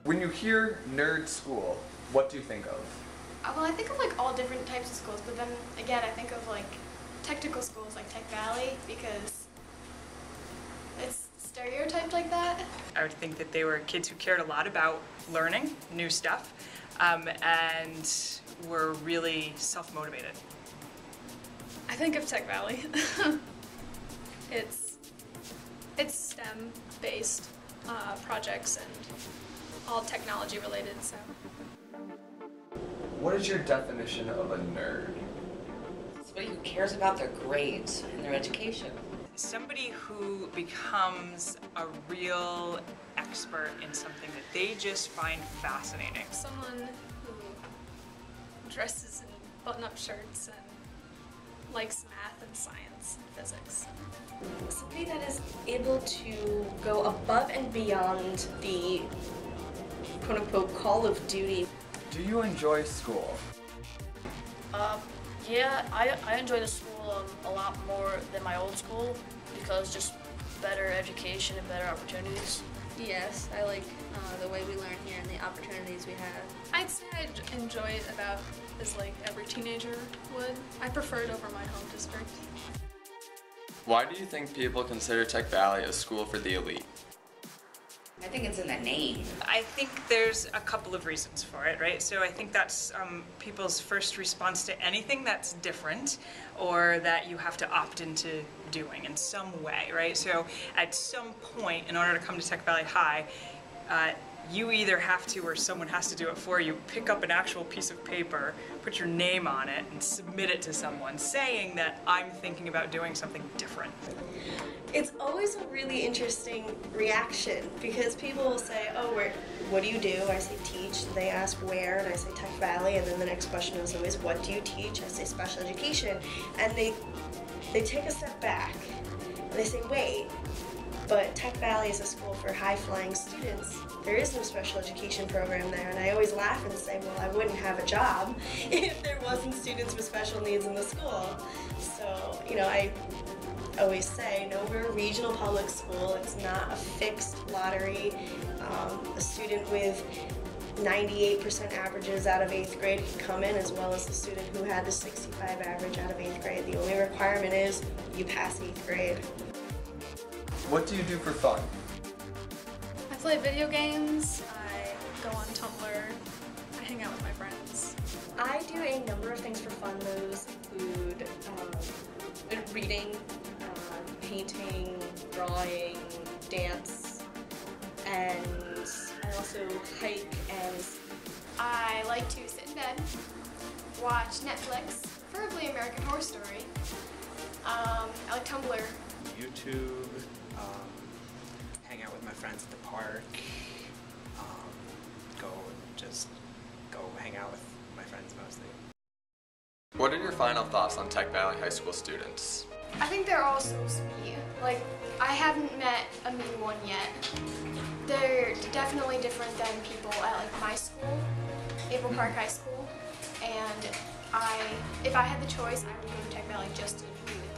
When you hear nerd school, what do you think of? Well, I think of like all different types of schools, but then again, I think of like technical schools like Tech Valley because it's stereotyped like that. I would think that they were kids who cared a lot about learning new stuff and were really self-motivated. I think of Tech Valley. It's STEM-based projects and all technology related, so. What is your definition of a nerd? Somebody who cares about their grades and their education. Somebody who becomes a real expert in something that they just find fascinating. Someone who dresses in button-up shirts and likes math and science and physics. Somebody that is able to go above and beyond the quote-unquote call of duty. Do you enjoy school? Yeah, I enjoy the school a lot more than my old school because just better education and better opportunities. Yes, I like the way we learn here and the opportunities we have. I'd say I enjoy it about as like every teenager would. I prefer it over my home district. Why do you think people consider Tech Valley a school for the elite? I think it's in the name. I think there's a couple of reasons for it, right? So I think that's people's first response to anything that's different or that you have to opt into doing in some way, right? So at some point, in order to come to Tech Valley High, you either have to or someone has to do it for you, pick up an actual piece of paper, put your name on it, and submit it to someone saying that I'm thinking about doing something different. It's always a really interesting reaction because people will say, oh, what do you do? I say teach. They ask where, and I say Tech Valley, and then the next question is always, what do you teach? I say special education. And they take a step back, and they say, wait, but Tech Valley is a school for high-flying students. There is no special education program there, and I always laugh and say, well, I wouldn't have a job if there wasn't students with special needs in the school. So, you know, I always say, no, we're a regional public school. It's not a fixed lottery. A student with 98% averages out of 8th grade can come in, as well as the student who had the 65 average out of 8th grade. The only requirement is you pass 8th grade. What do you do for fun? I play video games, I go on Tumblr, I hang out with my friends. I do a number of things for fun. Those include reading, painting, drawing, dance, and I also hike and... I like to sit in bed, watch Netflix, preferably American Horror Story. I like Tumblr. YouTube, hang out with my friends at the park, go hang out with my friends mostly. What are your final thoughts on Tech Valley High School students? I think they're all so sweet. Like, I haven't met a mean one yet. They're definitely different than people at like my school, Maple Park High School, and if I had the choice, I would go to Tech Valley just to be with